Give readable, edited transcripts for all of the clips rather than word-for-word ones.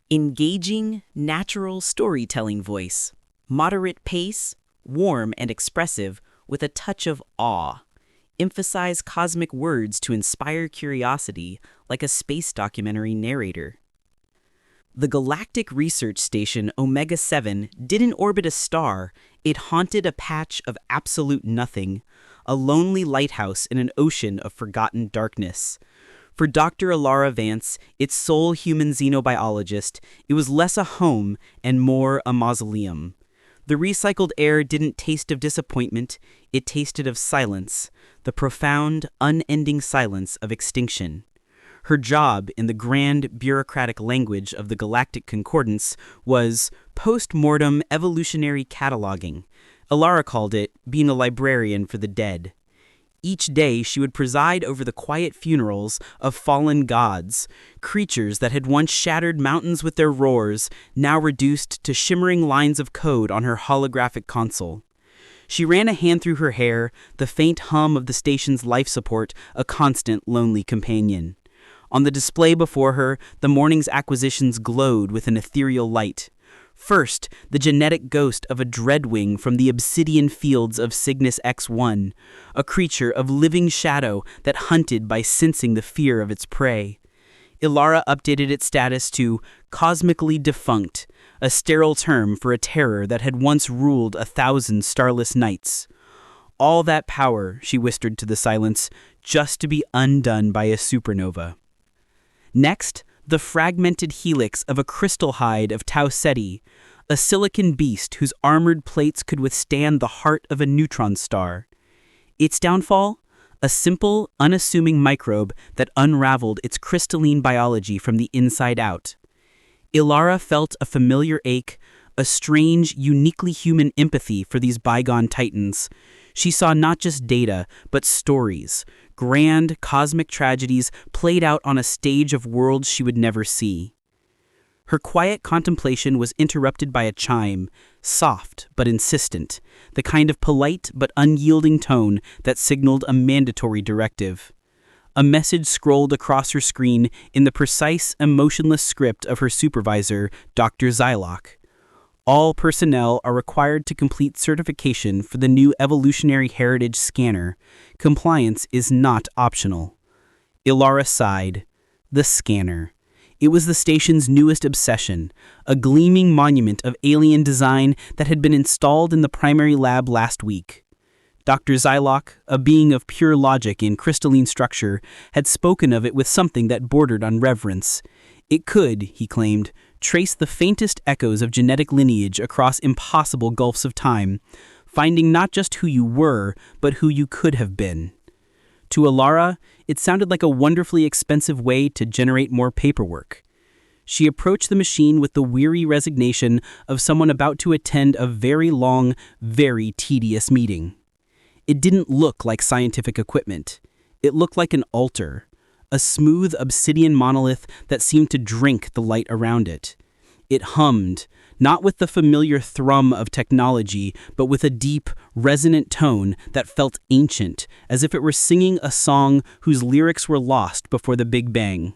Engaging, natural storytelling voice. Moderate pace, warm and expressive, with a touch of awe. Emphasize cosmic words to inspire curiosity, like a space documentary narrator. The galactic research station Omega-7 didn't orbit a star, it haunted a patch of absolute nothing, a lonely lighthouse in an ocean of forgotten darkness. For Dr. Elara Vance, its sole human xenobiologist, it was less a home and more a mausoleum. The recycled air didn't taste of disappointment, it tasted of silence, the profound, unending silence of extinction. Her job, in the grand bureaucratic language of the Galactic Concordance, was post-mortem evolutionary cataloging. Elara called it being a librarian for the dead. Each day she would preside over the quiet funerals of fallen gods, creatures that had once shattered mountains with their roars, now reduced to shimmering lines of code on her holographic console. She ran a hand through her hair, the faint hum of the station's life support a constant lonely companion. On the display before her, the morning's acquisitions glowed with an ethereal light. First, the genetic ghost of a dreadwing from the obsidian fields of Cygnus X1, a creature of living shadow that hunted by sensing the fear of its prey. Elara updated its status to cosmically defunct, a sterile term for a terror that had once ruled 1,000 starless nights. All that power, she whispered to the silence, just to be undone by a supernova. Next, the fragmented helix of a crystal hide of Tau Ceti, a silicon beast whose armored plates could withstand the heart of a neutron star. Its downfall? A simple, unassuming microbe that unraveled its crystalline biology from the inside out. Elara felt a familiar ache, a strange, uniquely human empathy for these bygone titans. She saw not just data, but stories, grand cosmic tragedies played out on a stage of worlds she would never see. Her quiet contemplation was interrupted by a chime, soft but insistent, the kind of polite but unyielding tone that signaled a mandatory directive. A message scrolled across her screen in the precise, emotionless script of her supervisor, Dr. Zylock. All personnel are required to complete certification for the new Evolutionary Heritage Scanner. Compliance is not optional. Elara sighed. The scanner. It was the station's newest obsession, a gleaming monument of alien design that had been installed in the primary lab last week. Dr. Zylock, a being of pure logic in crystalline structure, had spoken of it with something that bordered on reverence. It could, he claimed, trace the faintest echoes of genetic lineage across impossible gulfs of time, finding not just who you were, but who you could have been. To Elara, it sounded like a wonderfully expensive way to generate more paperwork. She approached the machine with the weary resignation of someone about to attend a very long, very tedious meeting. It didn't look like scientific equipment. It looked like an altar, a smooth obsidian monolith that seemed to drink the light around it. It hummed, not with the familiar thrum of technology, but with a deep, resonant tone that felt ancient, as if it were singing a song whose lyrics were lost before the Big Bang.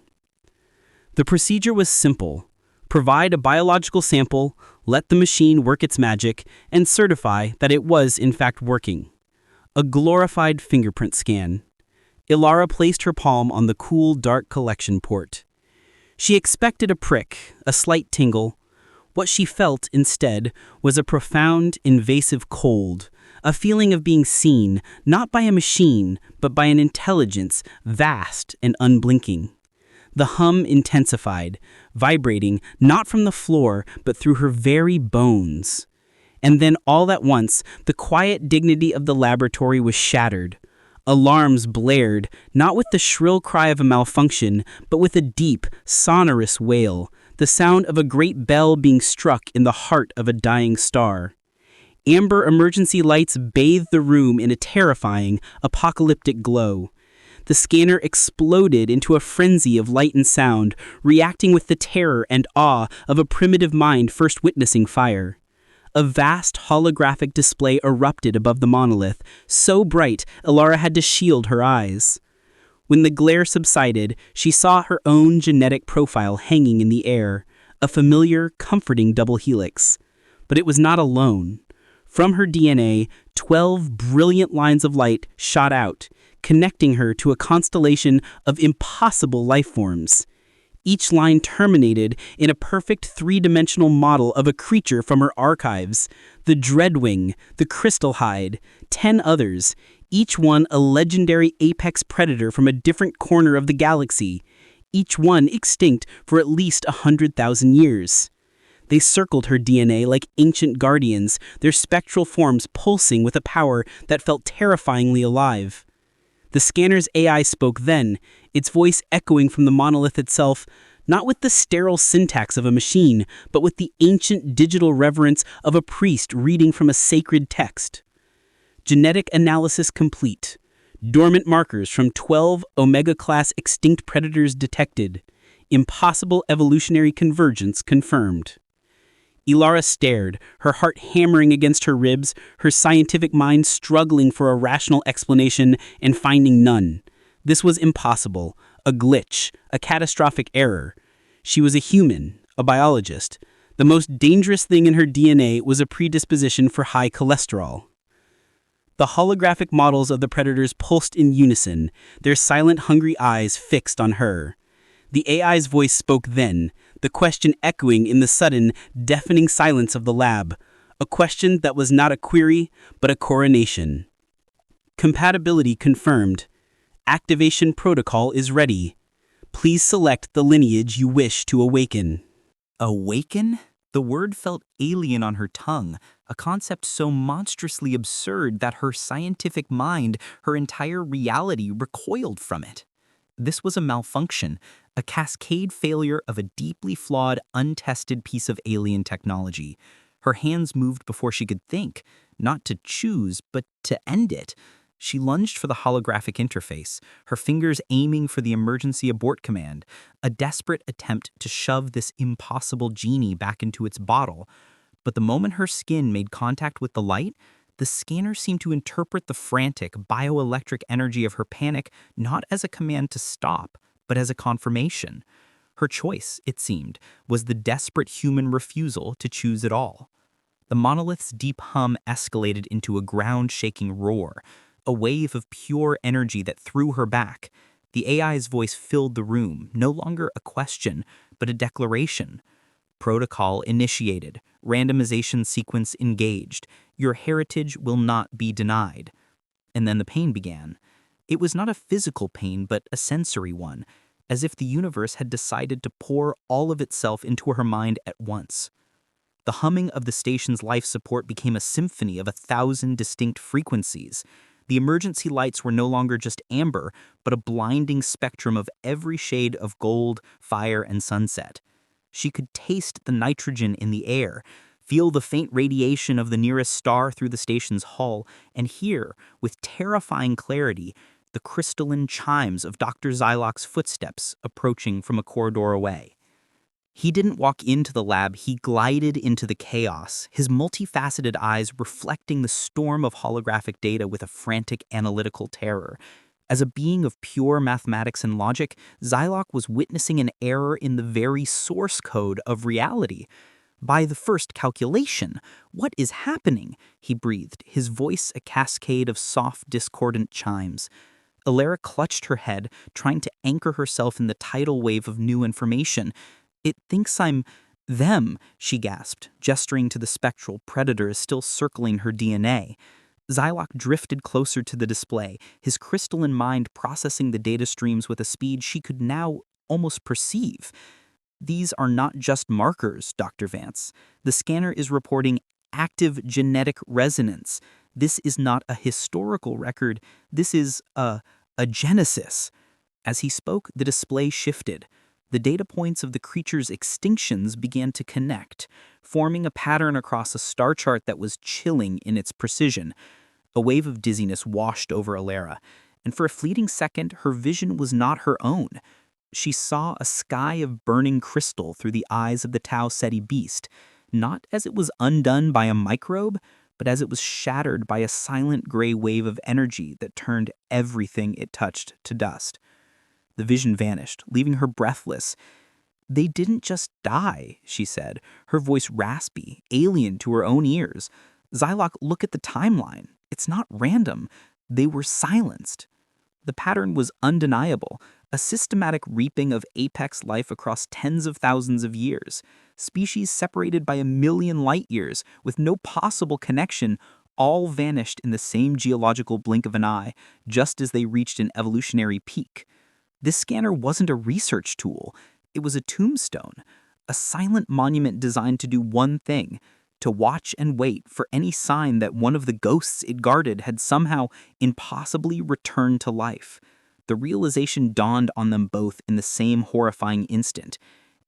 The procedure was simple. Provide a biological sample, let the machine work its magic, and certify that it was in fact working. A glorified fingerprint scan. Elara placed her palm on the cool, dark collection port. She expected a prick, a slight tingle. What she felt, instead, was a profound, invasive cold, a feeling of being seen, not by a machine, but by an intelligence vast and unblinking. The hum intensified, vibrating not from the floor, but through her very bones. And then all at once, the quiet dignity of the laboratory was shattered. Alarms blared, not with the shrill cry of a malfunction, but with a deep, sonorous wail, the sound of a great bell being struck in the heart of a dying star. Amber emergency lights bathed the room in a terrifying, apocalyptic glow. The scanner exploded into a frenzy of light and sound, reacting with the terror and awe of a primitive mind first witnessing fire. A vast holographic display erupted above the monolith, so bright Elara had to shield her eyes. When the glare subsided, she saw her own genetic profile hanging in the air, a familiar, comforting double helix. But it was not alone. From her DNA, 12 brilliant lines of light shot out, connecting her to a constellation of impossible life forms. Each line terminated in a perfect three-dimensional model of a creature from her archives: the Dreadwing, the Crystalhide, 10 others, each one a legendary apex predator from a different corner of the galaxy, each one extinct for at least 100,000 years. They circled her DNA like ancient guardians, their spectral forms pulsing with a power that felt terrifyingly alive. The scanner's AI spoke then, its voice echoing from the monolith itself, not with the sterile syntax of a machine, but with the ancient digital reverence of a priest reading from a sacred text. Genetic analysis complete. Dormant markers from 12 Omega-class extinct predators detected. Impossible evolutionary convergence confirmed. Elara stared, her heart hammering against her ribs, her scientific mind struggling for a rational explanation and finding none. This was impossible, a glitch, a catastrophic error. She was a human, a biologist. The most dangerous thing in her DNA was a predisposition for high cholesterol. The holographic models of the predators pulsed in unison, their silent, hungry eyes fixed on her. The AI's voice spoke then, the question echoing in the sudden, deafening silence of the lab, a question that was not a query, but a coronation. Compatibility confirmed. Activation protocol is ready. Please select the lineage you wish to awaken. Awaken? The word felt alien on her tongue, a concept so monstrously absurd that her scientific mind, her entire reality, recoiled from it. This was a malfunction, a cascade failure of a deeply flawed, untested piece of alien technology. Her hands moved before she could think, not to choose, but to end it. She lunged for the holographic interface, her fingers aiming for the emergency abort command, a desperate attempt to shove this impossible genie back into its bottle. But the moment her skin made contact with the light, the scanner seemed to interpret the frantic, bioelectric energy of her panic not as a command to stop, but as a confirmation. Her choice, it seemed, was the desperate human refusal to choose at all. The monolith's deep hum escalated into a ground-shaking roar, a wave of pure energy that threw her back. The AI's voice filled the room, no longer a question, but a declaration. Protocol initiated. Randomization sequence engaged. Your heritage will not be denied. And then the pain began. It was not a physical pain, but a sensory one, as if the universe had decided to pour all of itself into her mind at once. The humming of the station's life support became a symphony of 1,000 distinct frequencies. The emergency lights were no longer just amber, but a blinding spectrum of every shade of gold, fire, and sunset. She could taste the nitrogen in the air, feel the faint radiation of the nearest star through the station's hull, and hear, with terrifying clarity, the crystalline chimes of Dr. Zylok's footsteps approaching from a corridor away. He didn't walk into the lab, he glided into the chaos, his multifaceted eyes reflecting the storm of holographic data with a frantic analytical terror. As a being of pure mathematics and logic, Zylok was witnessing an error in the very source code of reality. By the first calculation, what is happening? He breathed, his voice a cascade of soft, discordant chimes. Elara clutched her head, trying to anchor herself in the tidal wave of new information. It thinks I'm them, she gasped, gesturing to the spectral predators still circling her DNA. Zylok drifted closer to the display, his crystalline mind processing the data streams with a speed she could now almost perceive. These are not just markers, Dr. Vance. The scanner is reporting active genetic resonance. This is not a historical record. This is a genesis. As he spoke, the display shifted. The data points of the creature's extinctions began to connect, forming a pattern across a star chart that was chilling in its precision. A wave of dizziness washed over Elara, and for a fleeting second, her vision was not her own. She saw a sky of burning crystal through the eyes of the Tau Ceti beast, not as it was undone by a microbe, but as it was shattered by a silent gray wave of energy that turned everything it touched to dust. The vision vanished, leaving her breathless. They didn't just die, she said, her voice raspy, alien to her own ears. Xylock, look at the timeline. It's not random. They were silenced. The pattern was undeniable, a systematic reaping of apex life across tens of thousands of years. Species separated by 1,000,000 light-years, with no possible connection, all vanished in the same geological blink of an eye, just as they reached an evolutionary peak. This scanner wasn't a research tool. It was a tombstone, a silent monument designed to do one thing: to watch and wait for any sign that one of the ghosts it guarded had somehow impossibly returned to life. The realization dawned on them both in the same horrifying instant.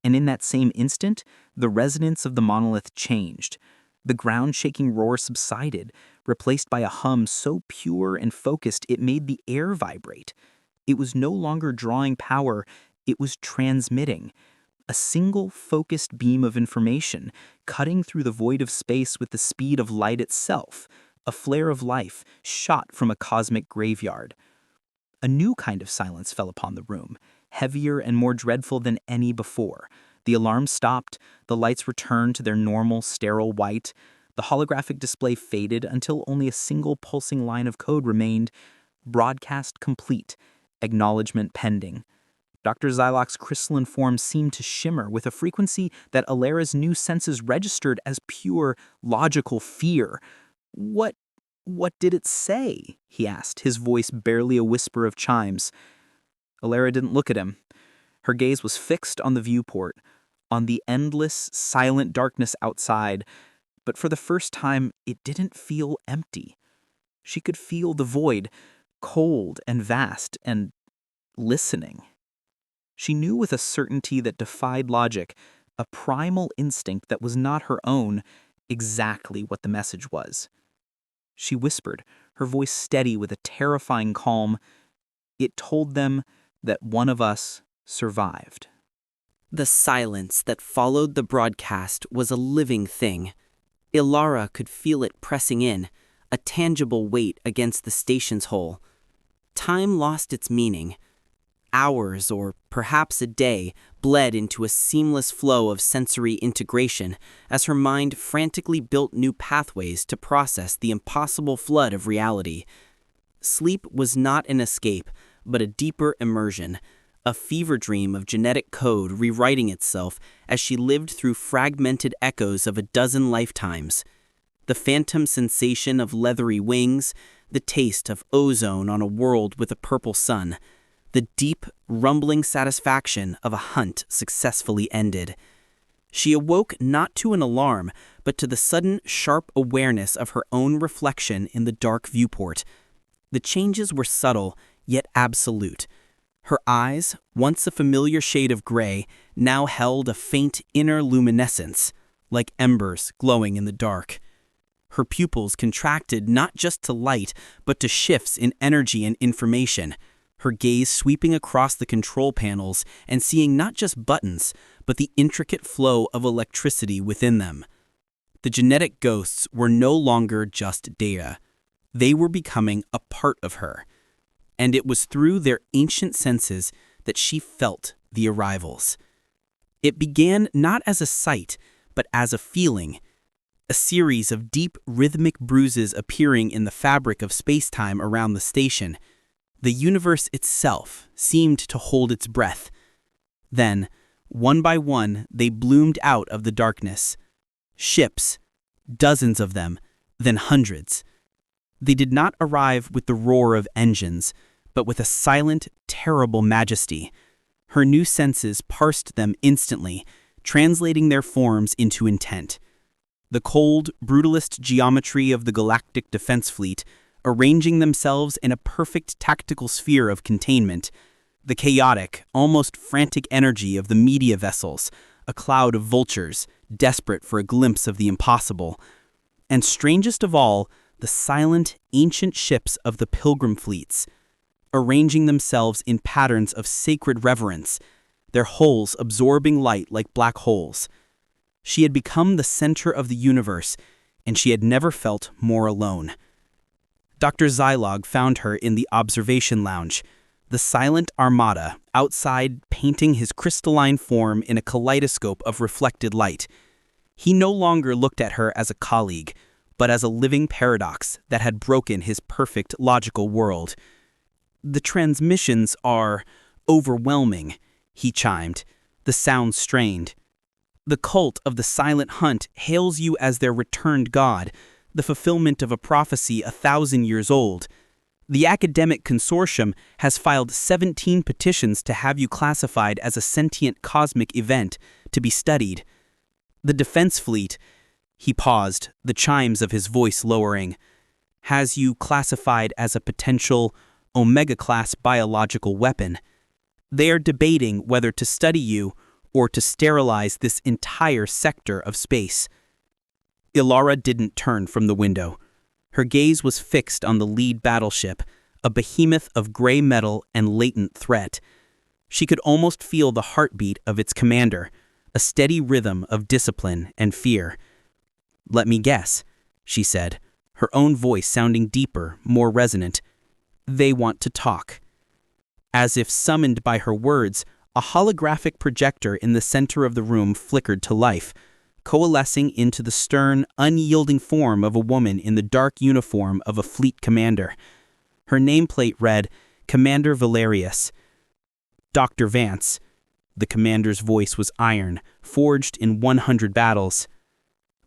And in that same instant, the resonance of the monolith changed. The ground-shaking roar subsided, replaced by a hum so pure and focused it made the air vibrate. It was no longer drawing power, it was transmitting. A single focused beam of information, cutting through the void of space with the speed of light itself, a flare of life shot from a cosmic graveyard. A new kind of silence fell upon the room, heavier and more dreadful than any before. The alarm stopped, the lights returned to their normal, sterile white. The holographic display faded until only a single pulsing line of code remained. Broadcast complete, acknowledgement pending. Dr. Xylock's crystalline form seemed to shimmer with a frequency that Elara's new senses registered as pure, logical fear. What did it say?" he asked, his voice barely a whisper of chimes. Elara didn't look at him. Her gaze was fixed on the viewport, on the endless, silent darkness outside, but for the first time, it didn't feel empty. She could feel the void, cold and vast, and listening. She knew with a certainty that defied logic, a primal instinct that was not her own, exactly what the message was. She whispered, her voice steady with a terrifying calm. It told them that one of us survived. The silence that followed the broadcast was a living thing. Elara could feel it pressing in, a tangible weight against the station's hull. Time lost its meaning. Hours, or perhaps a day, bled into a seamless flow of sensory integration as her mind frantically built new pathways to process the impossible flood of reality. Sleep was not an escape, but a deeper immersion, a fever dream of genetic code rewriting itself as she lived through fragmented echoes of a dozen lifetimes. The phantom sensation of leathery wings, the taste of ozone on a world with a purple sun, the deep, rumbling satisfaction of a hunt successfully ended. She awoke not to an alarm, but to the sudden, sharp awareness of her own reflection in the dark viewport. The changes were subtle, yet absolute. Her eyes, once a familiar shade of gray, now held a faint inner luminescence, like embers glowing in the dark. Her pupils contracted not just to light, but to shifts in energy and information, her gaze sweeping across the control panels and seeing not just buttons, but the intricate flow of electricity within them. The genetic ghosts were no longer just data. They were becoming a part of her. And it was through their ancient senses that she felt the arrivals. It began not as a sight, but as a feeling, a series of deep rhythmic bruises appearing in the fabric of space-time around the station. The universe itself seemed to hold its breath. Then, one by one, they bloomed out of the darkness. Ships, dozens of them, then hundreds. They did not arrive with the roar of engines, but with a silent, terrible majesty. Her new senses parsed them instantly, translating their forms into intent. The cold, brutalist geometry of the galactic defense fleet, arranging themselves in a perfect tactical sphere of containment. The chaotic, almost frantic energy of the media vessels, a cloud of vultures, desperate for a glimpse of the impossible. And strangest of all, the silent, ancient ships of the pilgrim fleets, arranging themselves in patterns of sacred reverence, their hulls absorbing light like black holes. She had become the center of the universe, and she had never felt more alone. Dr. Xylock found her in the observation lounge. the silent armada, outside painting his crystalline form in a kaleidoscope of reflected light. He no longer looked at her as a colleague, but as a living paradox that had broken his perfect logical world. "The transmissions are overwhelming," he chimed, the sound strained. "The cult of the Silent Hunt hails you as their returned god, the fulfillment of a prophecy 1,000 years old. The academic consortium has filed 17 petitions to have you classified as a sentient cosmic event to be studied. The defense fleet," he paused, the chimes of his voice lowering, "has you classified as a potential Omega-class biological weapon. They are debating whether to study you or to sterilize this entire sector of space." Elara didn't turn from the window. Her gaze was fixed on the lead battleship, a behemoth of gray metal and latent threat. She could almost feel the heartbeat of its commander, a steady rhythm of discipline and fear. "Let me guess," she said, her own voice sounding deeper, more resonant. "They want to talk." As if summoned by her words, a holographic projector in the center of the room flickered to life, coalescing into the stern, unyielding form of a woman in the dark uniform of a fleet commander. Her nameplate read, "Commander Valerius." "Dr. Vance." The commander's voice was iron, forged in 100 battles.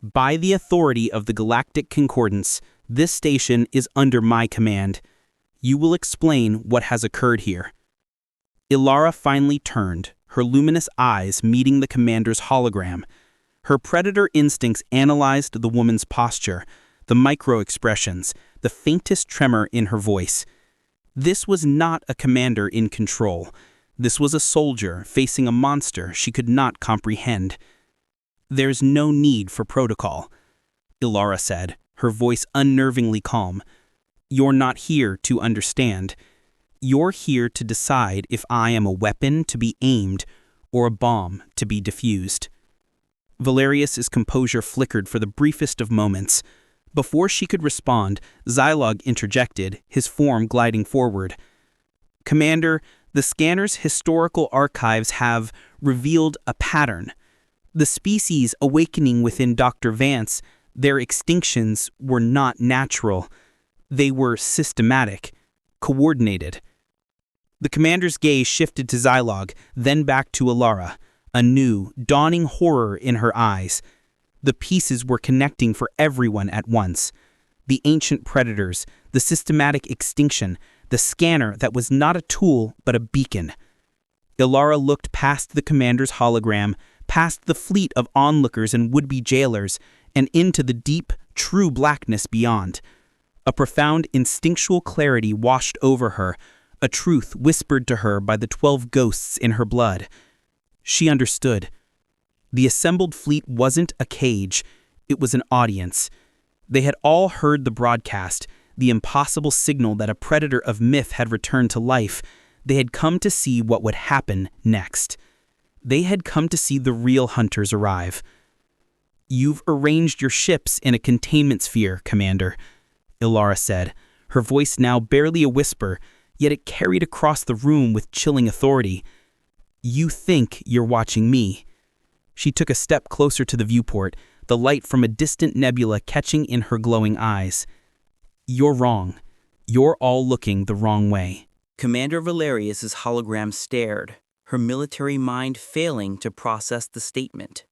"By the authority of the Galactic Concordance, this station is under my command. You will explain what has occurred here." Elara finally turned, her luminous eyes meeting the commander's hologram. Her predator instincts analyzed the woman's posture, the micro-expressions, the faintest tremor in her voice. This was not a commander in control. This was a soldier facing a monster she could not comprehend. "There's no need for protocol," Elara said, her voice unnervingly calm. "You're not here to understand. You're here to decide if I am a weapon to be aimed or a bomb to be diffused." Valerius's composure flickered for the briefest of moments. Before she could respond, Zilog interjected, his form gliding forward. "Commander, the scanner's historical archives have revealed a pattern. The species awakening within Dr. Vance, their extinctions were not natural. They were systematic, coordinated." The commander's gaze shifted to Zilog, then back to Elara, a new, dawning horror in her eyes. The pieces were connecting for everyone at once. The ancient predators, the systematic extinction, the scanner that was not a tool but a beacon. Elara looked past the commander's hologram, past the fleet of onlookers and would-be jailers, and into the deep, true blackness beyond. A profound instinctual clarity washed over her, a truth whispered to her by the 12 ghosts in her blood. She understood. The assembled fleet wasn't a cage, it was an audience. They had all heard the broadcast, the impossible signal that a predator of myth had returned to life. They had come to see what would happen next. They had come to see the real hunters arrive. "You've arranged your ships in a containment sphere, Commander," Elara said, her voice now barely a whisper, yet it carried across the room with chilling authority. "You think you're watching me." She took a step closer to the viewport, the light from a distant nebula catching in her glowing eyes. "You're wrong. You're all looking the wrong way." Commander Valerius's hologram stared, her military mind failing to process the statement.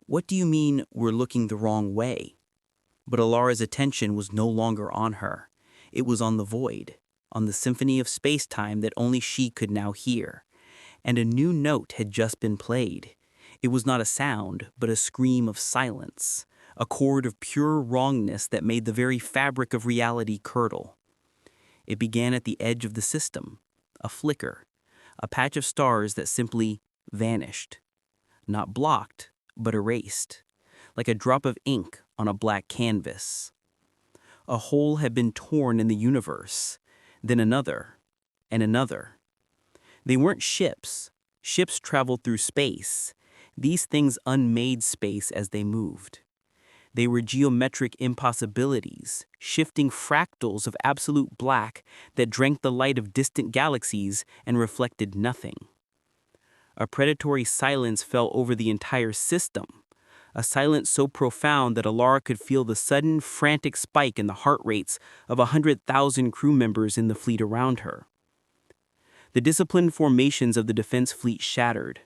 "What do you mean we're looking the wrong way?" But Elara's attention was no longer on her. It was on the void, on the symphony of space-time that only she could now hear. And a new note had just been played. It was not a sound, but a scream of silence, a chord of pure wrongness that made the very fabric of reality curdle. It began at the edge of the system, a flicker, a patch of stars that simply vanished. Not blocked, but erased, like a drop of ink on a black canvas. A hole had been torn in the universe, then another, and another. They weren't ships. Ships traveled through space. These things unmade space as they moved. They were geometric impossibilities, shifting fractals of absolute black that drank the light of distant galaxies and reflected nothing. A predatory silence fell over the entire system, a silence so profound that Elara could feel the sudden, frantic spike in the heart rates of 100,000 crew members in the fleet around her. The disciplined formations of the defense fleet shattered.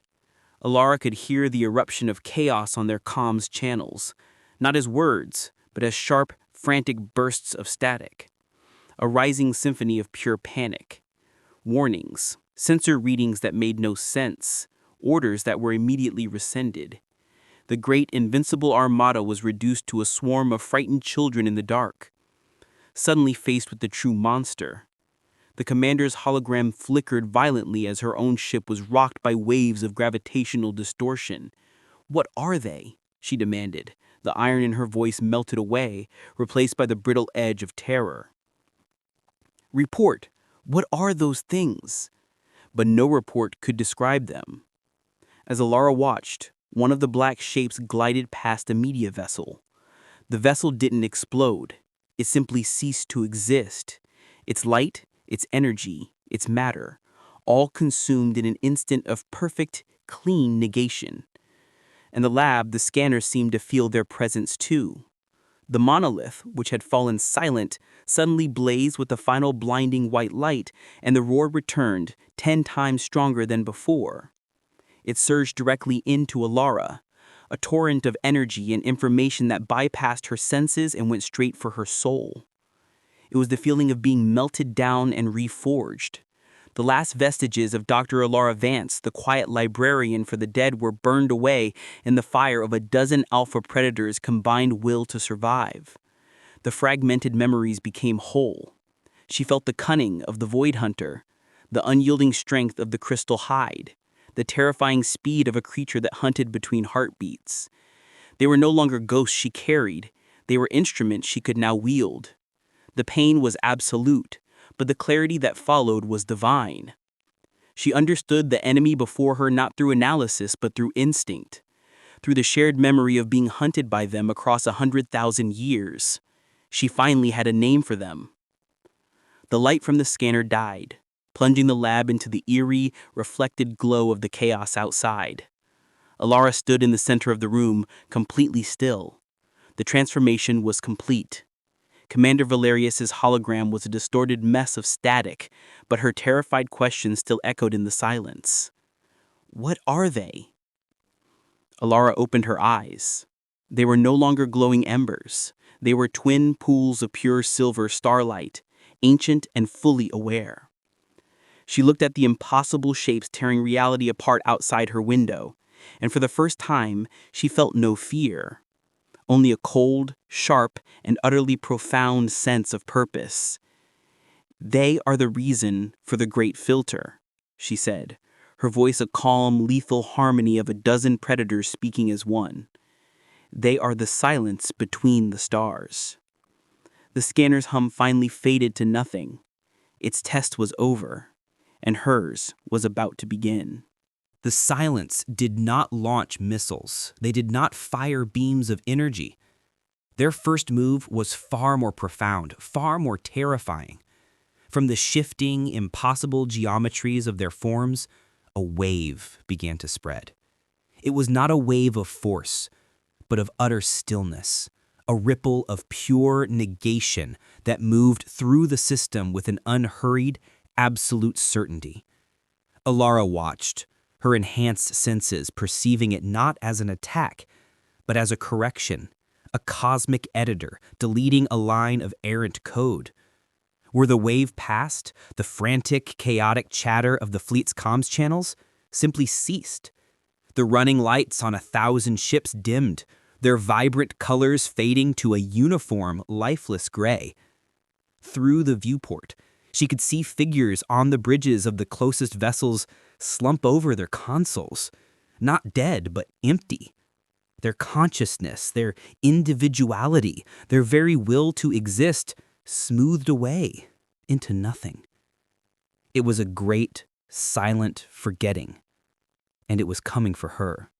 Elara could hear the eruption of chaos on their comms channels, not as words, but as sharp, frantic bursts of static. A rising symphony of pure panic. Warnings, sensor readings that made no sense, orders that were immediately rescinded. The great invincible armada was reduced to a swarm of frightened children in the dark. Suddenly faced with the true monster, the commander's hologram flickered violently as her own ship was rocked by waves of gravitational distortion. "What are they?" she demanded. The iron in her voice melted away, replaced by the brittle edge of terror. "Report, what are those things?" But no report could describe them. As Elara watched, one of the black shapes glided past a media vessel. The vessel didn't explode. It simply ceased to exist. Its light, its energy, its matter, all consumed in an instant of perfect, clean negation. In the lab, the scanners seemed to feel their presence too. The monolith, which had fallen silent, suddenly blazed with a final blinding white light, and the roar returned, 10 times stronger than before. It surged directly into Elara, a torrent of energy and information that bypassed her senses and went straight for her soul. It was the feeling of being melted down and reforged. The last vestiges of Dr. Elara Vance, the quiet librarian for the dead, were burned away in the fire of a dozen alpha predators' combined will to survive. The fragmented memories became whole. She felt the cunning of the Void Hunter, the unyielding strength of the crystal hide, the terrifying speed of a creature that hunted between heartbeats. They were no longer ghosts she carried. They were instruments she could now wield. The pain was absolute, but the clarity that followed was divine. She understood the enemy before her not through analysis but through instinct, through the shared memory of being hunted by them across 100,000 years. She finally had a name for them. The light from the scanner died, plunging the lab into the eerie, reflected glow of the chaos outside. Elara stood in the center of the room, completely still. The transformation was complete. Commander Valerius's hologram was a distorted mess of static, but her terrified question still echoed in the silence. "What are they?" Elara opened her eyes. They were no longer glowing embers. They were twin pools of pure silver starlight, ancient and fully aware. She looked at the impossible shapes tearing reality apart outside her window, and for the first time, she felt no fear. Only a cold, sharp, and utterly profound sense of purpose. "They are the reason for the great filter," she said, her voice a calm, lethal harmony of a dozen predators speaking as one. "They are the silence between the stars." The scanner's hum finally faded to nothing. Its test was over, and hers was about to begin. The silence did not launch missiles. They did not fire beams of energy. Their first move was far more profound, far more terrifying. From the shifting, impossible geometries of their forms, a wave began to spread. It was not a wave of force, but of utter stillness, a ripple of pure negation that moved through the system with an unhurried, absolute certainty. Elara watched, her enhanced senses perceiving it not as an attack, but as a correction, a cosmic editor deleting a line of errant code. Were the wave past, the frantic, chaotic chatter of the fleet's comms channels simply ceased. The running lights on 1,000 ships dimmed, their vibrant colors fading to a uniform, lifeless gray. Through the viewport, she could see figures on the bridges of the closest vessels slump over their consoles, not dead, but empty. Their consciousness, their individuality, their very will to exist smoothed away into nothing. It was a great, silent forgetting, and it was coming for her.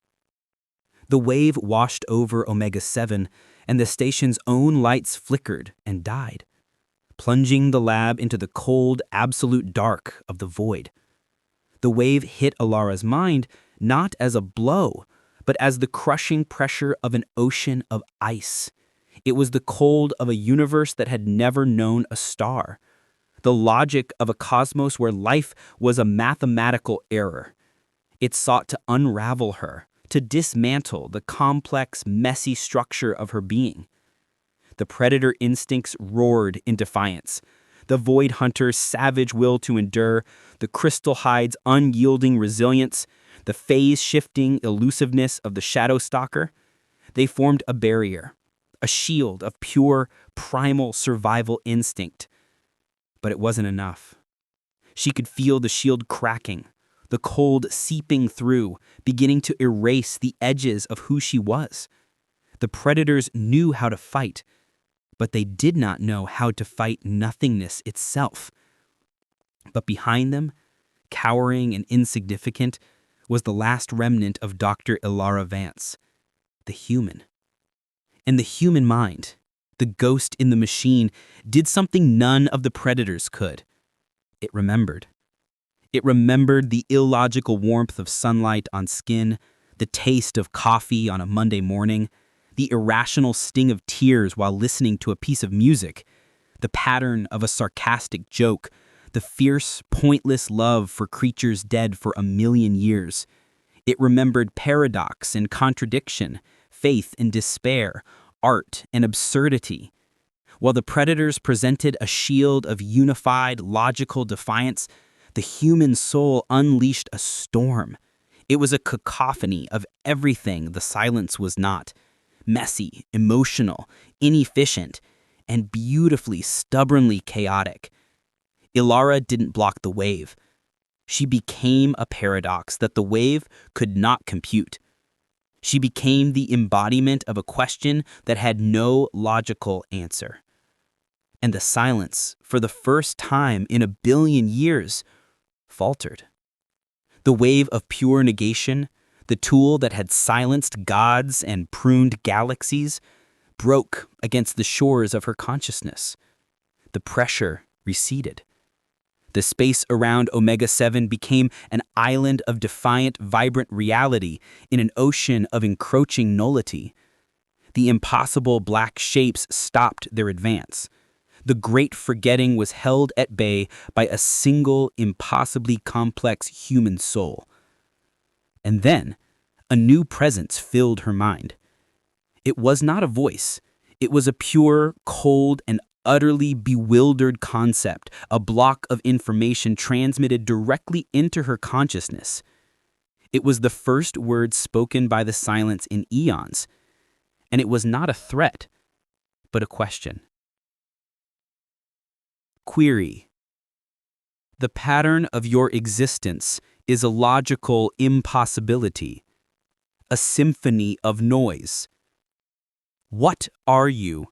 The wave washed over Omega-7, and the station's own lights flickered and died, plunging the lab into the cold, absolute dark of the void. The wave hit Elara's mind not as a blow, but as the crushing pressure of an ocean of ice. It was the cold of a universe that had never known a star, the logic of a cosmos where life was a mathematical error. It sought to unravel her, to dismantle the complex, messy structure of her being. The predator instincts roared in defiance. The void hunter's savage will to endure, the crystal hide's unyielding resilience, the phase-shifting elusiveness of the shadow stalker. They formed a barrier, a shield of pure, primal survival instinct. But it wasn't enough. She could feel the shield cracking, the cold seeping through, beginning to erase the edges of who she was. The predators knew how to fight, but they did not know how to fight nothingness itself. But behind them, cowering and insignificant, was the last remnant of Dr. Elara Vance, the human. And the human mind, the ghost in the machine, did something none of the predators could. It remembered. It remembered the illogical warmth of sunlight on skin, the taste of coffee on a Monday morning, the irrational sting of tears while listening to a piece of music, the pattern of a sarcastic joke, the fierce, pointless love for creatures dead for 1,000,000 years. It remembered paradox and contradiction, faith and despair, art and absurdity. While the predators presented a shield of unified, logical defiance, the human soul unleashed a storm. It was a cacophony of everything the silence was not. Messy, emotional, inefficient, and beautifully, stubbornly chaotic. Elara didn't block the wave. She became a paradox that the wave could not compute. She became the embodiment of a question that had no logical answer. And the silence, for the first time in 1,000,000,000 years, faltered. The wave of pure negation, the tool that had silenced gods and pruned galaxies, broke against the shores of her consciousness. The pressure receded. The space around Omega-7 became an island of defiant, vibrant reality in an ocean of encroaching nullity. The impossible black shapes stopped their advance. The great forgetting was held at bay by a single, impossibly complex human soul. And then, a new presence filled her mind. It was not a voice. It was a pure, cold, and utterly bewildered concept, a block of information transmitted directly into her consciousness. It was the first word spoken by the silence in eons, and it was not a threat, but a question. Query. The pattern of your existence is a logical impossibility, a symphony of noise. What are you